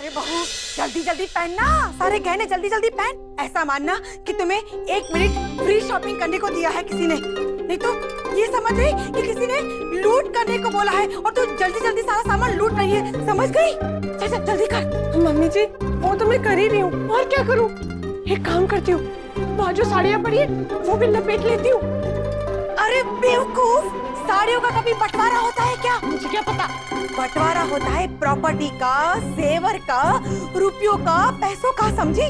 अरे बहू जल्दी जल्दी पहनना, सारे गहने जल्दी जल्दी पहन। ऐसा मानना कि तुम्हें 1 मिनट फ्री शॉपिंग करने को दिया है किसी ने, नहीं तो ये समझ रही कि किसी ने लूट करने को बोला है और तू जल्दी जल्दी सारा सामान लूट रही है, समझ गई? चल चल जल्दी कर। मम्मी जी वो तो मैं कर ही रही हूँ, और क्या करूँ? एक काम करती हूँ, वहाँ जो साड़ियाँ पड़ी है वो भी लपेट लेती हूँ। अरे बेवकूफ, साड़ियों का कभी बंटवारा होता है क्या? मुझे क्या पता। बंटवारा होता है प्रॉपर्टी का, जेवर का, रुपयों का, पैसों का, समझी?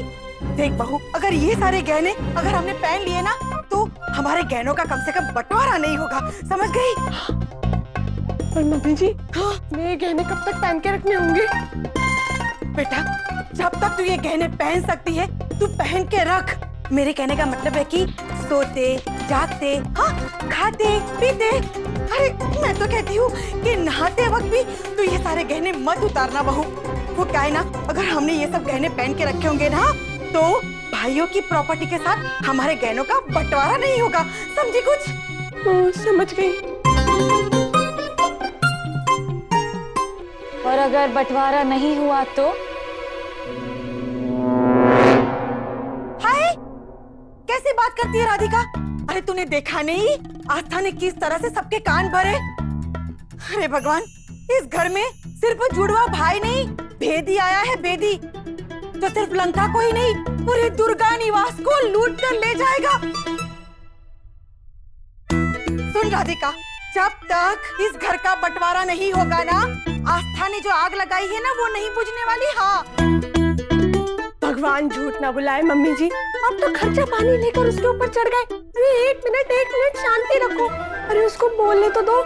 देख बहू, अगर ये सारे गहने अगर हमने पहन लिए ना तो हमारे गहनों का कम से कम बंटवारा नहीं होगा, समझ गई? पर मम्मी जी मेरे गहने कब तक पहन के रखने होंगे? बेटा जब तक तू ये गहने पहन सकती है तू पहन के रख। मेरे कहने का मतलब है कि सोते जागते, हाँ, खाते पीते, अरे मैं तो कहती हूँ कि नहाते वक्त भी तू ये सारे गहने मत उतारना बहू। वो क्या है ना, अगर हमने ये सब गहने पहन के रखे होंगे ना तो भाइयों की प्रॉपर्टी के साथ हमारे गहनों का बंटवारा नहीं होगा, समझी कुछ? समझ गई। और अगर बंटवारा नहीं हुआ तो? हाय, कैसी बात करती है राधिका? अरे तूने देखा नहीं आस्था ने किस तरह से सबके कान भरे? अरे भगवान, इस घर में सिर्फ जुड़वा भाई नहीं, भेदी आया है, भेदी, जो सिर्फ लंका को ही नहीं पूरे दुर्गा निवास को लूट कर ले जाएगा। सुन राधिका, जब तक इस घर का बंटवारा नहीं होगा ना, आस्था ने जो आग लगाई है ना वो नहीं बुझने वाली। हाँ, भगवान झूठ ना बुलाए मम्मी जी, अब तो खर्चा पानी लेकर उसके ऊपर चढ़ गए। अरे एक मिनट शांति रखो। अरे उसको बोलने तो दो,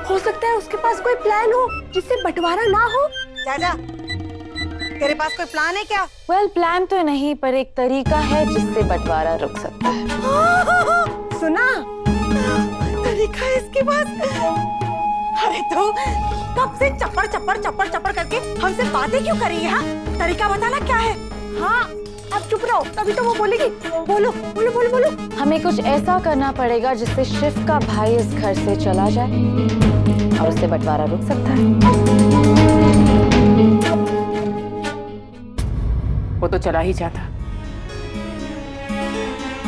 हो सकता है उसके पास कोई प्लान हो जिससे बंटवारा ना हो। जा, तेरे पास कोई प्लान है क्या? वेल, प्लान तो नहीं, पर एक तरीका है जिससे बंटवारा रुक सकता है। सुना? तरीका है इसके पास? अरे तो कब से चप्पड़ करके हमसे बातें क्यों कर रही है? हाँ, तरीका बताना क्या है? हाँ, अब चुप रहो, तभी तो वो बोलेगी। बोलो बोलो बोलो बोलो। हमें कुछ ऐसा करना पड़ेगा जिससे शिव का भाई इस घर से चला जाए और उससे बंटवारा रुक सकता है। वो तो चला ही जाता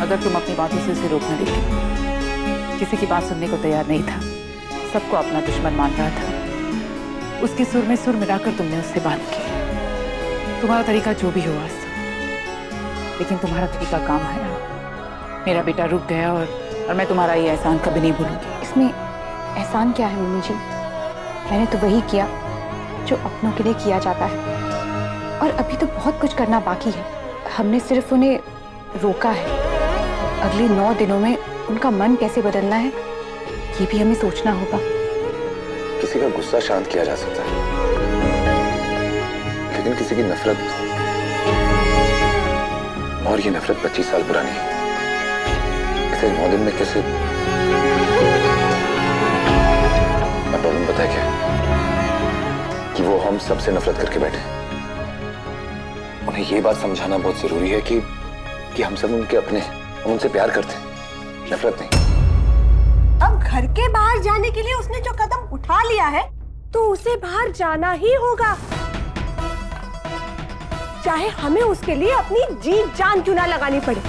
अगर तुम अपनी बातों से उसे रोकने देती। किसी की बात सुनने को तैयार नहीं था, सबको अपना दुश्मन मान रहा था। उसके सुर में सुर मिलाकर तुमने उससे बात की। तुम्हारा तरीका जो भी हो आज, लेकिन तुम्हारा तरीका काम है। मेरा बेटा रुक गया और मैं तुम्हारा ये एहसान कभी नहीं भूलूंगी। इसमें एहसान क्या है मम्मी जी? मैंने तो वही किया जो अपनों के लिए किया जाता है, और अभी तो बहुत कुछ करना बाकी है। हमने सिर्फ उन्हें रोका है, अगले 9 दिनों में उनका मन कैसे बदलना है ये भी हमें सोचना होगा। किसी का गुस्सा शांत किया जा सकता है, लेकिन किसी की नफरत, और ये नफरत 25 साल पुरानी है, इसे 9 दिन में कैसे? प्रॉब्लम पता है क्या? कि वो हम सबसे नफरत करके बैठे। उन्हें ये बात समझाना बहुत जरूरी है कि हम सब उनके अपने, हम उनसे प्यार करते हैं, नफरत नहीं। अब घर के बाहर जाने के लिए उसने जो कदम उठा लिया है तो उसे बाहर जाना ही होगा, चाहे हमें उसके लिए अपनी जी जान क्यों ना लगानी पड़े।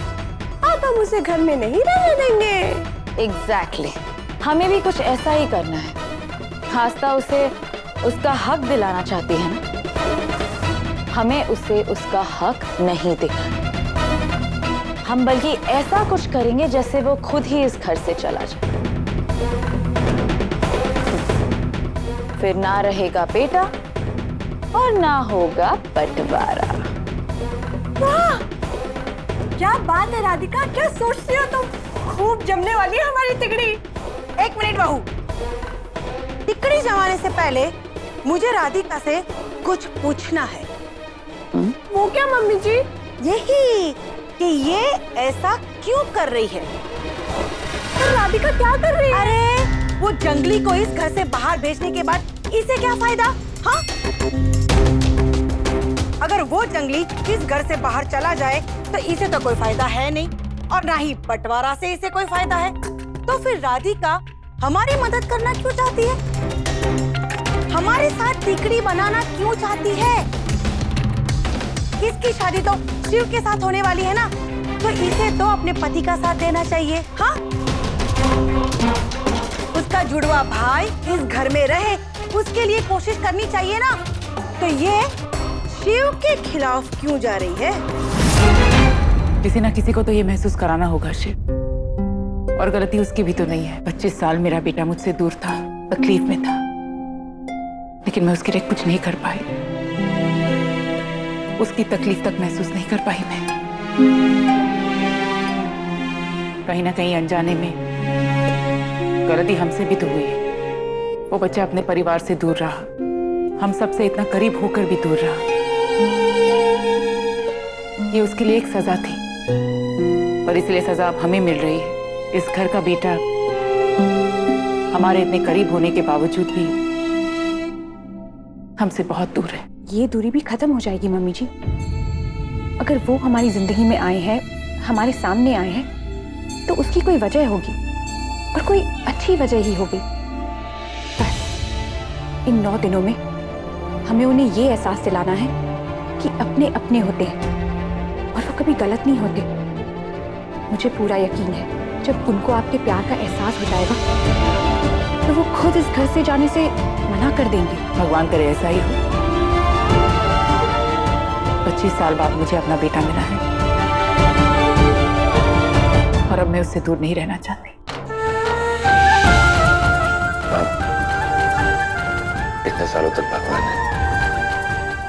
अब हम उसे घर में नहीं रहने देंगे। एग्जैक्टली, हमें भी कुछ ऐसा ही करना है। आस्था उसे उसका हक दिलाना चाहती है ना, हमें उसे उसका हक नहीं देना। हम बल्कि ऐसा कुछ करेंगे जैसे वो खुद ही इस घर से चला जाए। फिर ना रहेगा बेटा और ना होगा बंटवारा। वाह, क्या बात है राधिका, क्या सोचती हो तुम? खूब जमने वाली है हमारी तिकड़ी। 1 मिनट बहू, तिकड़ी जमाने से पहले मुझे राधिका से कुछ पूछना है। वो क्या मम्मी जी? यही कि ये ऐसा क्यों कर रही है? राधिका क्या कर रही है? अरे वो जंगली को इस घर से बाहर भेजने के बाद इसे क्या फायदा? हाँ, अगर वो जंगली इस घर से बाहर चला जाए तो इसे तो कोई फायदा है नहीं, और ना ही बंटवारा से इसे कोई फायदा है। तो फिर राधिका हमारी मदद करना क्यों चाहती है? हमारे साथ तिकड़ी बनाना क्यों चाहती है? इसकी शादी तो शिव के साथ होने वाली है ना, तो इसे तो अपने पति का साथ देना चाहिए। हाँ, उसका जुड़वा भाई इस घर में रहे, उसके लिए कोशिश करनी चाहिए ना। तो ये शिव के खिलाफ क्यों जा रही है? किसी ना किसी को तो ये महसूस कराना होगा शिव, और गलती उसकी भी तो नहीं है। 25 साल मेरा बेटा मुझसे दूर था, तकलीफ में था, लेकिन मैं उसके लिए कुछ नहीं कर पाई। उसकी तकलीफ तक महसूस नहीं कर पाई मैं। कहीं ना कहीं अनजाने में गलती हमसे भी तो हुई है। वो बच्चा अपने परिवार से दूर रहा, हम सबसे इतना करीब होकर भी दूर रहा। ये उसके लिए एक सजा थी, और इसलिए सजा अब हमें मिल रही है। इस घर का बेटा हमारे इतने करीब होने के बावजूद भी हमसे बहुत दूर है। ये दूरी भी खत्म हो जाएगी मम्मी जी। अगर वो हमारी जिंदगी में आए हैं, हमारे सामने आए हैं, तो उसकी कोई वजह होगी, और कोई अच्छी वजह ही होगी। बस इन 9 दिनों में हमें उन्हें ये एहसास दिलाना है कि अपने अपने होते हैं और वो कभी गलत नहीं होते। मुझे पूरा यकीन है जब उनको आपके प्यार का एहसास हो जाएगा तो वो खुद इस घर से जाने से मना कर देंगे। भगवान करे ऐसा ही हो। 25 साल बाद मुझे अपना बेटा मिला है, और अब मैं उससे दूर नहीं रहना चाहती। इतने सालों तक भगवान ने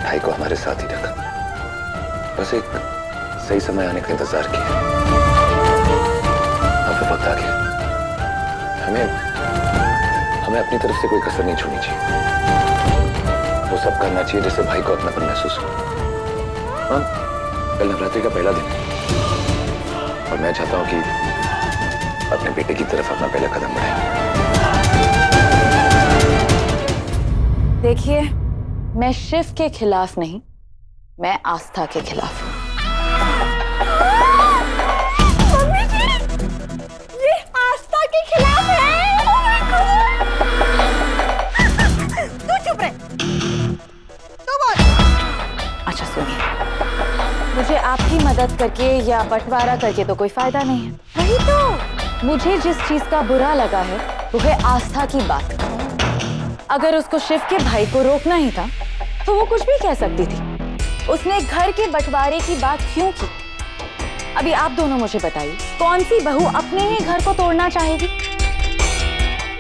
भाई को हमारे साथ ही रखा, बस एक सही समय आने का इंतजार किया। अब वो वक्त आ गया, हमें अपनी तरफ से कोई कसर नहीं छोड़नी चाहिए। वो सब करना चाहिए जिससे भाई को अपनापन महसूस हो। हाँ, कल नवरात्रि का पहला दिन है, और मैं चाहता हूं कि अपने बेटे की तरफ अपना पहला कदम बढ़ाए। देखिए, मैं शिव के खिलाफ नहीं, मैं आस्था के खिलाफ हूँ। मम्मी जी, ये आस्था के खिलाफ है। तू चुप रहे, तू बोल। अच्छा सुनिए, मुझे आपकी मदद करके या बंटवारा करके तो कोई फायदा नहीं है। वही तो, मुझे जिस चीज का बुरा लगा है वो है आस्था की बात। अगर उसको शिव के भाई को रोकना ही था तो वो कुछ भी कह सकती थी। उसने घर के बंटवारे की बात क्यों की? अभी आप दोनों मुझे बताइए, कौन सी बहू अपने ही घर को तोड़ना चाहेगी?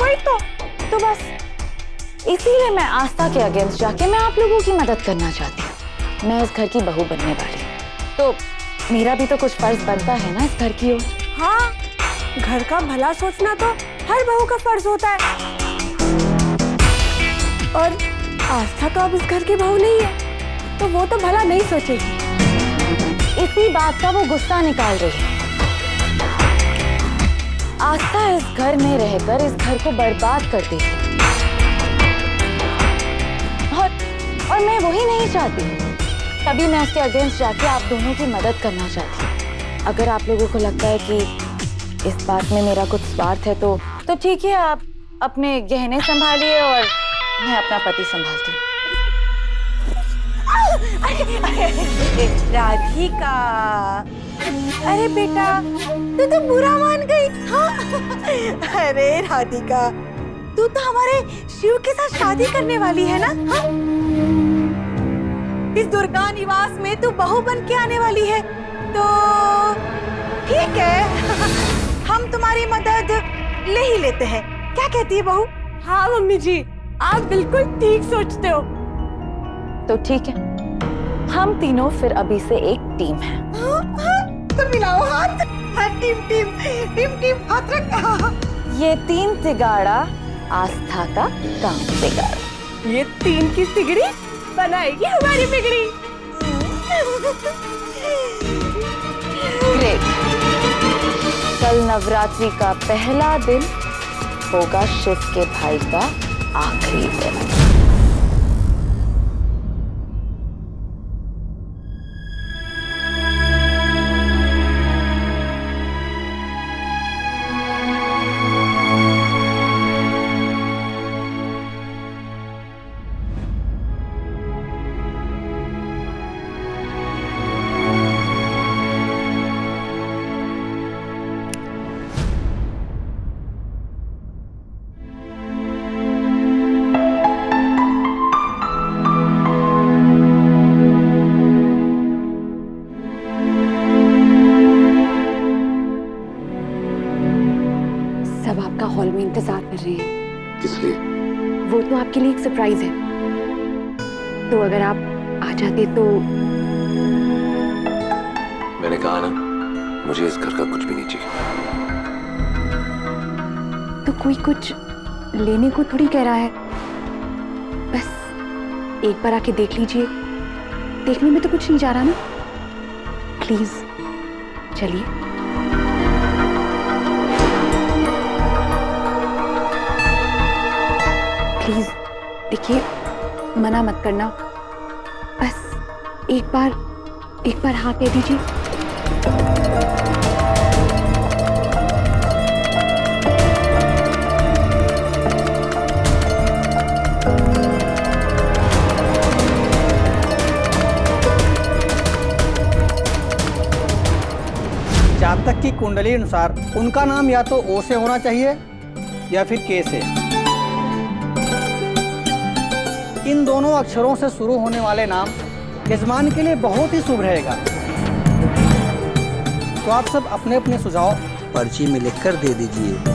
वही तो बस इसीलिए मैं आस्था के अगेंस्ट जाके मैं आप लोगों की मदद करना चाहती हूँ। मैं इस घर की बहू बनने वाली हूँ, तो मेरा भी तो कुछ फर्ज बनता है ना इस घर की ओर। हाँ, घर का भला सोचना तो हर बहू का फर्ज होता है, और आस्था तो अब इस घर की बहू नहीं है, तो वो तो भला नहीं सोचेगी। इसी बात का वो गुस्सा निकाल रही है। आस्था इस घर में रहकर इस घर को बर्बाद कर देती, और मैं वही नहीं चाहती। तभी मैं उसके अगेंस्ट जाके आप दोनों की मदद करना चाहती हूँ। अगर आप लोगों को लगता है कि इस बात में मेरा कुछ स्वार्थ है तो ठीक है, आप अपने गहने संभालिए और मैं अपना पति संभालती हूँ। राधिका, अरे बेटा, तू तो बुरा मान गई। हाँ? अरे राधिका, तू तो हमारे शिव के साथ शादी करने वाली है ना? हाँ? इस दुर्गा निवास में तू बहू बन के आने वाली है, तो ठीक है, हम तुम्हारी मदद ले ही लेते हैं। क्या कहती है बहू? हाँ मम्मी जी, आप बिल्कुल ठीक सोचते हो। तो ठीक है, हम तीनों फिर अभी से एक टीम है। तो मिलाओ हाथ। हाँ, टीम टीम टीम टीम, हाथ रख। ये 3 तिगाड़ा आस्था का काम बिगाड़ा। ये 3 की तिगड़ी बनाएगी हमारी बिगड़ी। ग्रेट। कल नवरात्रि का पहला दिन होगा शिव के भाई का आखिरी दिन। अरे किस लिए? वो तो आपके लिए एक सरप्राइज है, तो अगर आप आ जाते तो। मैंने कहा ना, मुझे इस घर का कुछ भी नहीं चाहिए। तो कोई कुछ लेने को थोड़ी कह रहा है, बस एक बार आके देख लीजिए। देखने में तो कुछ नहीं जा रहा ना, प्लीज चलिए। प्लीज देखिए, मना मत करना, बस एक बार हाँ कह दीजिए। जातक की कुंडली अनुसार उनका नाम या तो ओ से होना चाहिए या फिर के से। इन दोनों अक्षरों से शुरू होने वाले नाम यजमान के लिए बहुत ही शुभ रहेगा। तो आप सब अपने अपने सुझाव पर्ची में लिखकर दे दीजिए।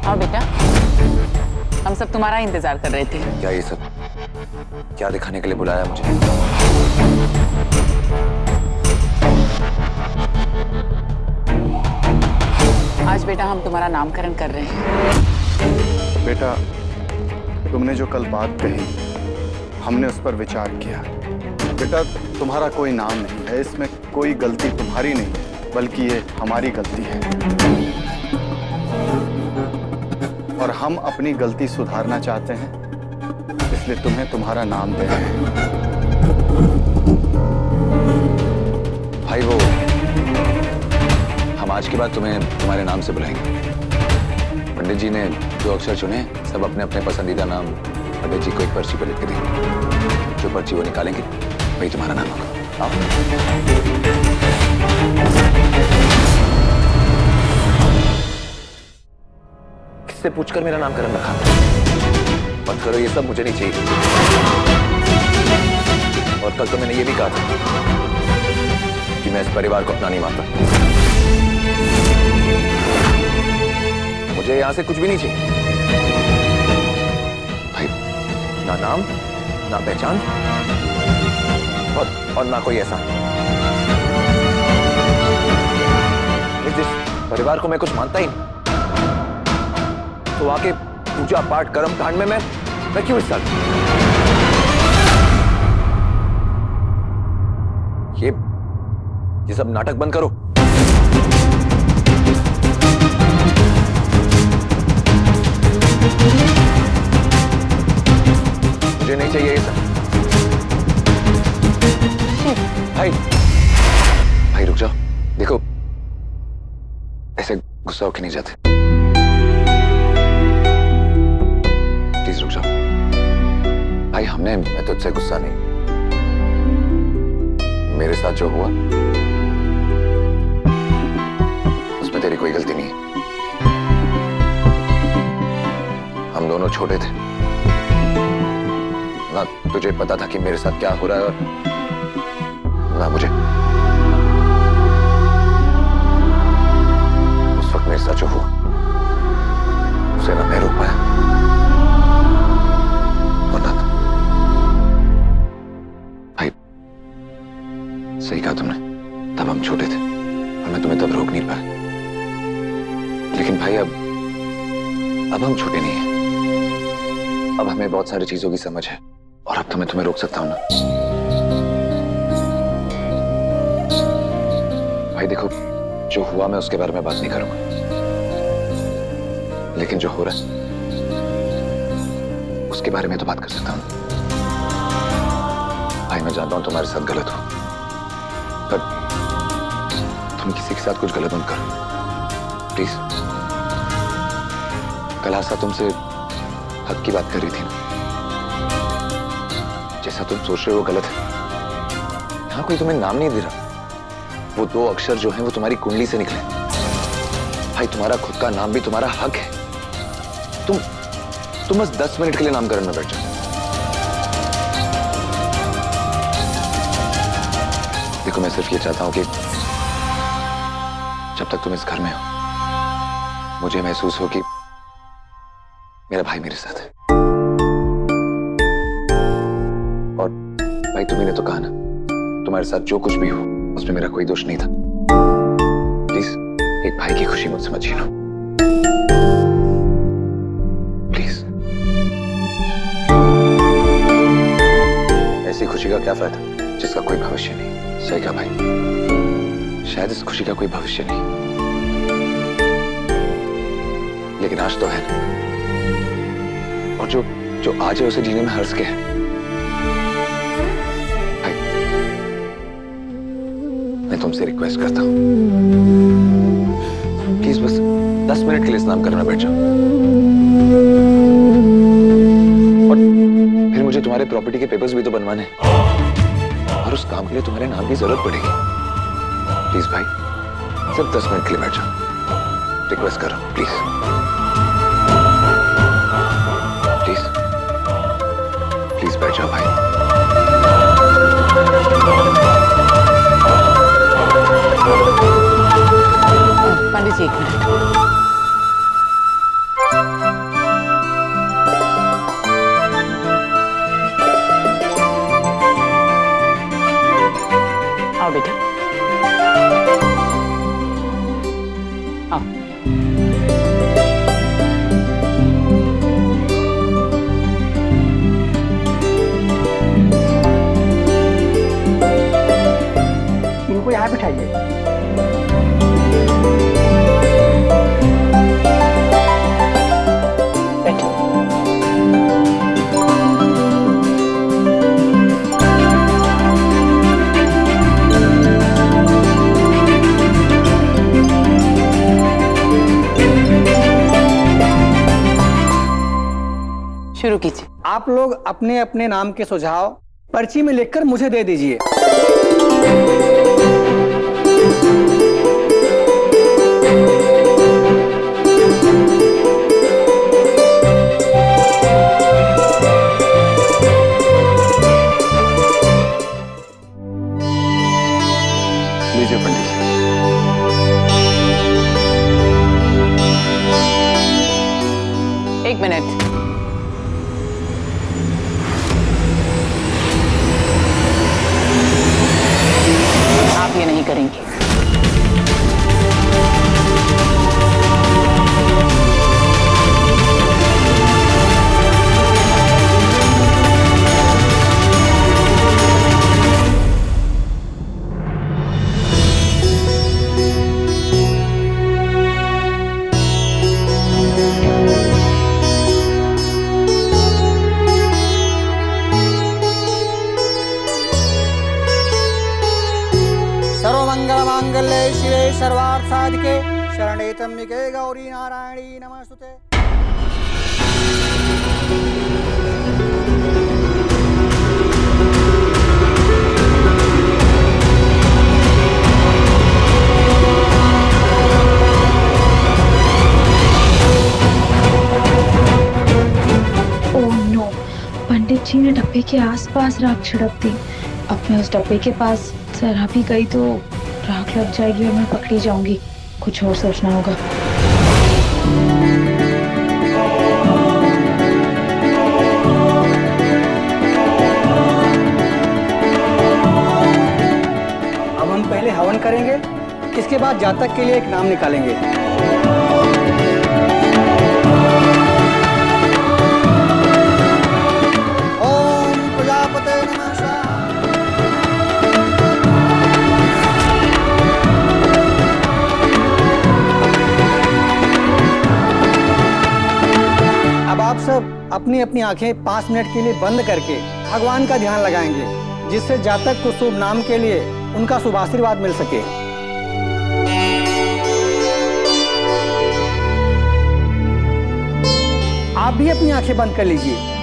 हाँ बेटा, हम सब तुम्हारा इंतजार कर रहे थे। क्या ये सब क्या दिखाने के लिए बुलाया मुझे? आज बेटा हम तुम्हारा नामकरण कर रहे हैं। बेटा, तुमने जो कल बात कही, हमने उस पर विचार किया। बेटा, तुम्हारा कोई नाम नहीं है, इसमें कोई गलती तुम्हारी नहीं है, बल्कि ये हमारी गलती है और हम अपनी गलती सुधारना चाहते हैं, इसलिए तुम्हें तुम्हारा नाम दे रहे हैं। भाई वो हम आज के बाद तुम्हें तुम्हारे नाम से बुलाएंगे। पंडित जी ने जो अक्षर चुने, सब अपने अपने पसंदीदा नाम पंडित जी को एक पर्ची पर लिख के देंगे। जो पर्ची वो निकालेंगे वही तुम्हारा नाम होगा। आओ। किससे पूछकर मेरा नामकरण रखा? मत करो ये सब, मुझे नहीं चाहिए। और कल तो मैंने ये भी कहा था कि मैं इस परिवार को अपना नहीं मानता। मुझे यहां से कुछ भी नहीं चाहिए भाई, ना नाम, ना पहचान और ना कोई ऐसा। जिस परिवार को मैं कुछ मानता ही नहीं, तो आके पूजा पाठ कर्म कांड में मैं क्यों हिस्सा लूं? ये सब नाटक बंद करो। मुझे नहीं चाहिए ये सब। भाई भाई रुक जाओ, देखो ऐसे गुस्सा होके नहीं जाते। प्लीज रुक जाओ भाई। मैं तुझसे गुस्सा नहीं, मेरे साथ जो हुआ उसमें तेरी कोई गलती नहीं है। हम दोनों छोटे थे ना, तुझे पता था कि मेरे साथ क्या हो रहा है, और ना मुझे। उस वक्त मेरे साथ जो हुआ उसे ना मैं रोक पाया और ना तुम। भाई सही कहा तुमने, तब हम छोटे थे और मैं तुम्हें तब रोक नहीं पाया। लेकिन भाई अब हम छोटे नहीं हैं। अब हमें बहुत सारी चीजों की समझ है और अब तो मैं तुम्हें रोक सकता हूं ना। भाई देखो, जो हुआ मैं उसके बारे में बात नहीं करूंगा, लेकिन जो हो रहा है उसके बारे में तो बात कर सकता हूं। भाई मैं जानता हूं तुम्हारे साथ गलत हो, पर तुम किसी के साथ कुछ गलत मत करो प्लीज। कल आशा तुमसे हक की बात कर रही थी ना, जैसा तुम सोच रहे हो वो गलत है। यहां कोई तुम्हें नाम नहीं दे रहा, वो 2 अक्षर जो हैं वो तुम्हारी कुंडली से निकले। भाई तुम्हारा खुद का नाम भी तुम्हारा हक है, तुम बस 10 मिनट के लिए नामकरण में बैठ जाओ। देखो मैं सिर्फ ये चाहता हूं कि जब तक तुम इस घर में हो मुझे महसूस हो कि मेरा भाई मेरे साथ है। और भाई तुम्ही ने तो कहा ना, तुम्हारे साथ जो कुछ भी हो उसमें मेरा कोई दोष नहीं था। प्लीज एक भाई की खुशी मुझसे मत छीनो, प्लीज। ऐसी खुशी का क्या फायदा जिसका कोई भविष्य नहीं। सही कहा भाई, शायद इस खुशी का कोई भविष्य नहीं, लेकिन आज तो है। और जो आज है उसे जीने में हर्ष के है। भाई मैं तुमसे रिक्वेस्ट करता हूं, प्लीज बस 10 मिनट के लिए स्नान करने में बैठ जाओ। और फिर मुझे तुम्हारे प्रॉपर्टी के पेपर्स भी तो बनवाने हैं, और उस काम के लिए तुम्हारे नाम की जरूरत पड़ेगी। प्लीज भाई सिर्फ 10 मिनट के लिए बैठ जाओ, रिक्वेस्ट करो प्लीज। प्लीज बैठ जाओ भाई। पंडित जी एक मिनट। आओ बेटा, आओ। इनको यहाँ बिठाइए। बैठो। शुरू कीजिए। आप लोग अपने अपने नाम के सुझाव पर्ची में लिखकर मुझे दे दीजिए। लीजिए पंडित जी। एक मिनट। आप ये नहीं करेंगे। सर्वमंगल मांगल्ये शिवे सर्वार्थ साधिके शरणे त्र्यंबके गौरी नारायणी नमस्तुते। ओह नो, पंडित जी ने डब्बे के आसपास राख छिड़क दी। अब मैं उस डब्बे के पास जरा भी गई तो राख लग जाएगी और मैं पकड़ी जाऊंगी। कुछ और सोचना होगा। अब हम पहले हवन करेंगे, इसके बाद जातक के लिए एक नाम निकालेंगे। ओम प्रजापते नमः स्वाहा। अब आप सब अपनी अपनी आंखें 5 मिनट के लिए बंद करके भगवान का ध्यान लगाएंगे, जिससे जातक को शुभ नाम के लिए उनका शुभ आशीर्वाद मिल सके। आप भी अपनी आंखें बंद कर लीजिए।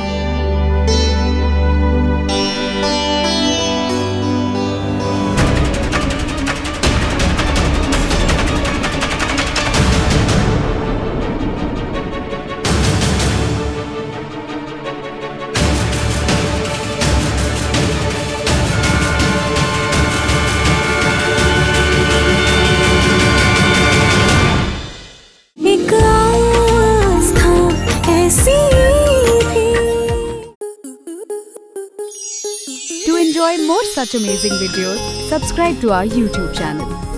enjoy more such amazing videos, subscribe to our YouTube channel.